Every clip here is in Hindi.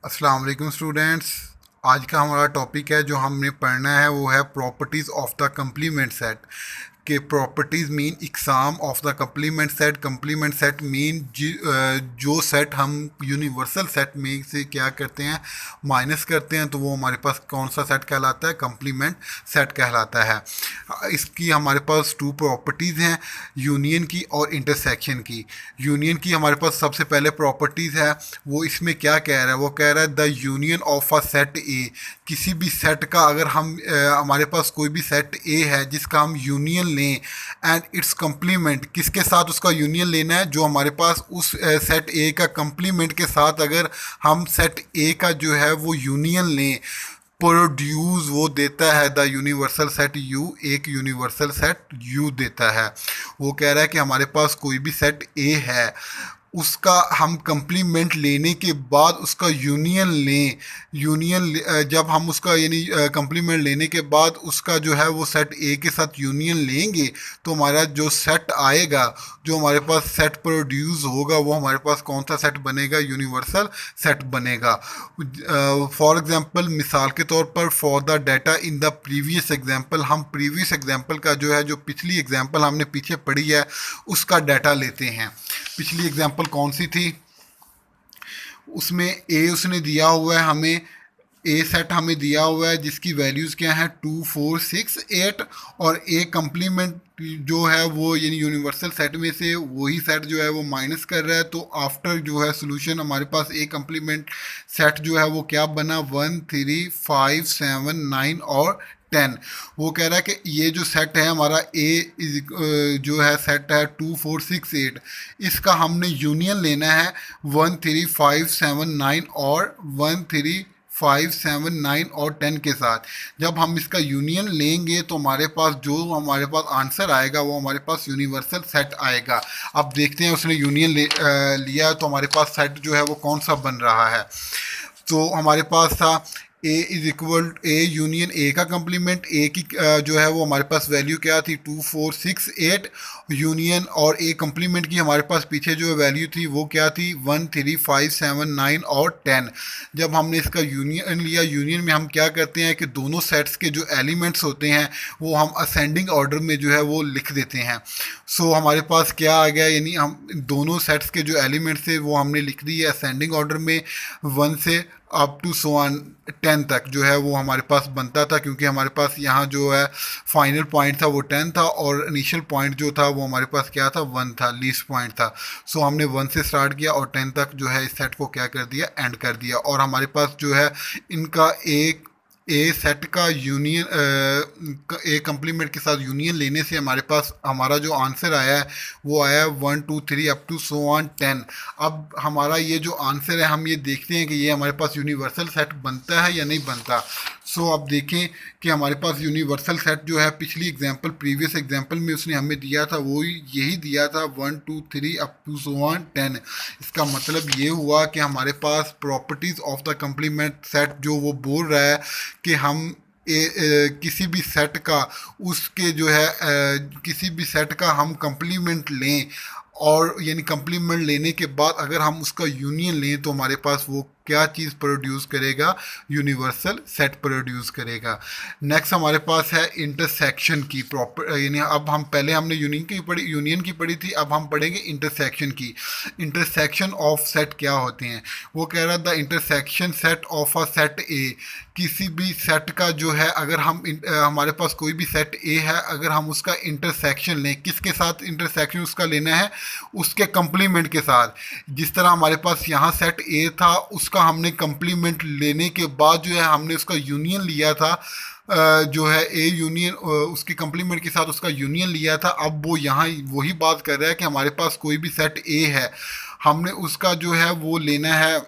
अस्सलाम वालेकुम स्टूडेंट्स। आज का हमारा टॉपिक है जो हमने पढ़ना है वो है properties of the complement set. के प्रॉपर्टीज़ मीन इकसाम of the complement set mean जो सेट हम यूनिवर्सल सेट में से क्या करते हैं, माइनस करते हैं, तो वो हमारे पास कौन सा सेट कहलाता है? कंप्लीमेंट सेट कहलाता है। इसकी हमारे पास टू प्रॉपर्टीज़ हैं, यूनियन की और इंटरसेक्शन की। यूनियन की हमारे पास सबसे पहले प्रॉपर्टीज़ है, वो इसमें क्या कह रहा है? वो कह रहा है the union of a set ए। किसी भी सेट का अगर हम हमारे पास कोई भी सेट ए है जिसका हम यूनियन लें एंड इट्स कंप्लीमेंट, किसके साथ उसका यूनियन लेना है? जो हमारे पास उस सेट ए का कंप्लीमेंट के साथ अगर हम सेट ए का जो है वो यूनियन लें, प्रोड्यूस वो देता है द यूनिवर्सल सेट यू, एक यूनिवर्सल सेट यू देता है। वो कह रहा है कि हमारे पास कोई भी सेट ए है, उसका हम कंप्लीमेंट लेने के बाद उसका यूनियन लें। जब हम उसका यानी कंप्लीमेंट लेने के बाद उसका जो है वो सेट ए के साथ यूनियन लेंगे तो हमारा जो सेट आएगा, जो हमारे पास सेट प्रोड्यूस होगा, वो हमारे पास कौन सा सेट बनेगा? यूनिवर्सल सेट बनेगा। फॉर एग्जांपल, मिसाल के तौर पर, for the data in the previous example, हम प्रीवियस एग्जांपल का जो है, जो पिछली एग्जांपल हमने पीछे पढ़ी है उसका डाटा लेते हैं। पिछली एग्जांपल कौन सी थी? उसमें ए उसने दिया हुआ है हमें, ए सेट हमें दिया हुआ है जिसकी वैल्यूज़ क्या है? 2 4 6 8, और ए कंप्लीमेंट जो है वो यानी यूनिवर्सल सेट में से वही सेट जो है वो माइनस कर रहा है। तो आफ्टर जो है सोल्यूशन हमारे पास ए कंप्लीमेंट सेट जो है वो क्या बना? 1 3 5 7 9 और 10। वो कह रहा है कि ये जो सेट है हमारा ए जो है सेट है 2 4 6 8, इसका हमने यूनियन लेना है 1 3 5 7 9 और 1 3 5 7 9 और 10 के साथ। जब हम इसका यूनियन लेंगे तो हमारे पास आंसर आएगा वो हमारे पास यूनिवर्सल सेट आएगा। अब देखते हैं उसने यूनियन लिया तो हमारे पास सेट जो है वो कौन सा बन रहा है। तो हमारे पास था A is equal to A union A complement, ए की जो है वो हमारे पास वैल्यू क्या थी? 2 4 6 8 यूनियन, और ए कंप्लीमेंट की हमारे पास पीछे जो वैल्यू थी वो क्या थी? 1 3 5 7 9 और 10। जब हमने इसका यूनियन लिया, यूनियन में हम क्या करते हैं कि दोनों सेट्स के जो एलिमेंट्स होते हैं वो हम असेंडिंग ऑर्डर में जो है वो लिख देते हैं। सो हमारे पास क्या आ गया, यानी हम दोनों सेट्स के जो एलिमेंट्स थे वो हमने लिख दिए असेंडिंग ऑर्डर में, 1 से अप टू सो ऑन 10 तक जो है वो हमारे पास बनता था, क्योंकि हमारे पास यहाँ जो है फाइनल पॉइंट था वो 10 था और इनिशियल पॉइंट जो था वो हमारे पास क्या था? 1 था, लीस्ट पॉइंट था। सो हमने 1 से स्टार्ट किया और 10 तक जो है इस सेट को क्या कर दिया? एंड कर दिया। और हमारे पास जो है इनका एक ए सेट का यूनियन ए कंप्लीमेंट के साथ यूनियन लेने से हमारे पास हमारा जो आंसर आया है वो आया 1 2 3 अप टू सो ऑन 10। अब हमारा ये जो आंसर है हम ये देखते हैं कि ये हमारे पास यूनिवर्सल सेट बनता है या नहीं बनता। सो अब देखें कि हमारे पास यूनिवर्सल सेट जो है पिछली एग्जांपल प्रीवियस एग्जांपल में उसने हमें दिया था वो यही दिया था 1 2 3 अप टू सो ऑन 10। इसका मतलब ये हुआ कि हमारे पास properties of the complement set जो वो बोल रहा है कि हम किसी भी सेट का उसके जो है किसी भी सेट का हम कंप्लीमेंट लें, और यानी कंप्लीमेंट लेने के बाद अगर हम उसका यूनियन लें तो हमारे पास वो क्या चीज़ प्रोड्यूस करेगा? यूनिवर्सल सेट प्रोड्यूस करेगा। नेक्स्ट हमारे पास है इंटरसेक्शन की प्रॉपर, यानी अब हम पहले हमने यूनियन की पढ़ी थी, अब हम पढ़ेंगे इंटरसेक्शन की। इंटरसेक्शन ऑफ सेट क्या होते हैं? वो कह रहा है the intersection set of a set ए। किसी भी सेट का जो है अगर हम हमारे पास कोई भी सेट ए है, अगर हम उसका इंटरसेक्शन लें, किसके साथ इंटरसेक्शन उसका लेना है? उसके कंप्लीमेंट के साथ। जिस तरह हमारे पास यहाँ सेट ए था उसका हमने कंप्लीमेंट लेने के बाद जो है हमने उसका यूनियन लिया था, जो है ए यूनियन उसके कंप्लीमेंट के साथ उसका यूनियन लिया था। अब वो यहाँ वही बात कर रहा है कि हमारे पास कोई भी सेट ए है, हमने उसका जो है वो लेना है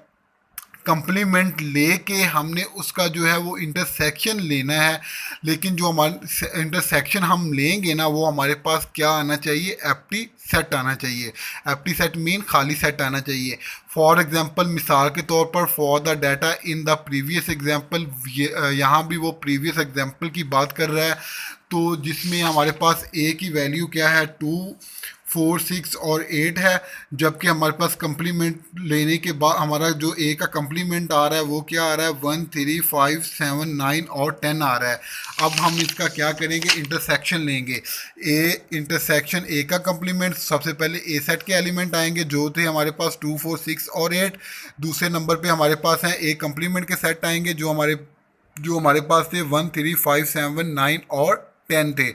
कंप्लीमेंट लेके हमने उसका जो है वो इंटरसेक्शन लेना है। लेकिन जो हमारा इंटरसेक्शन हम लेंगे ना वो हमारे पास क्या आना चाहिए? एप्टी सेट आना चाहिए। एप्टी सेट मीन खाली सेट आना चाहिए। फॉर एग्जांपल, मिसाल के तौर पर, for the data in the previous example, यहाँ भी वो प्रीवियस एग्जांपल की बात कर रहा है, तो जिसमें हमारे पास ए की वैल्यू क्या है? 2 4, 6 और 8 है, जबकि हमारे पास कंप्लीमेंट लेने के बाद हमारा जो ए का कंप्लीमेंट आ रहा है वो क्या आ रहा है, 1, 3, 5, 7, 9 और 10 आ रहा है। अब हम इसका क्या करेंगे, इंटरसेक्शन लेंगे। A intersection A A complement, सबसे पहले ए सेट के एलिमेंट आएंगे जो थे हमारे पास 2, 4, 6 और 8। दूसरे नंबर पे हमारे पास हैं ए कंप्लीमेंट के सेट आएंगे जो हमारे पास थे 1, 3, 5, 7, 9 और 10 थे।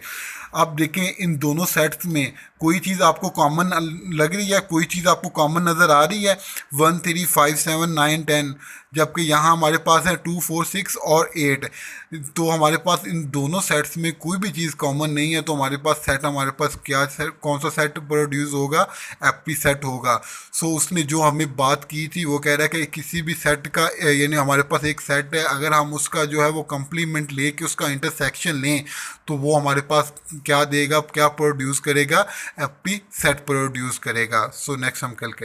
अब देखें इन दोनों सेट्स में कोई चीज़ आपको कॉमन लग रही है, कोई चीज़ आपको कॉमन नज़र आ रही है, 1, 3, 5, 7, 9, 10, जबकि यहाँ हमारे पास है 2, 4, 6 और 8। तो हमारे पास इन दोनों सेट्स में कोई भी चीज़ कॉमन नहीं है, तो हमारे पास क्या सेट, कौन सा सेट प्रोड्यूस होगा, एपी सेट होगा। सो उसने जो हमें बात की थी वो कह रहा है कि किसी भी सेट का, यानी हमारे पास एक सेट है, अगर हम उसका जो है वो कंप्लीमेंट लेके उसका इंटरसेक्शन लें तो वो हमारे पास क्या देगा, क्या प्रोड्यूस करेगा, एपी सेट प्रोड्यूस करेगा। सो नेक्स्ट हम कल करेंगे।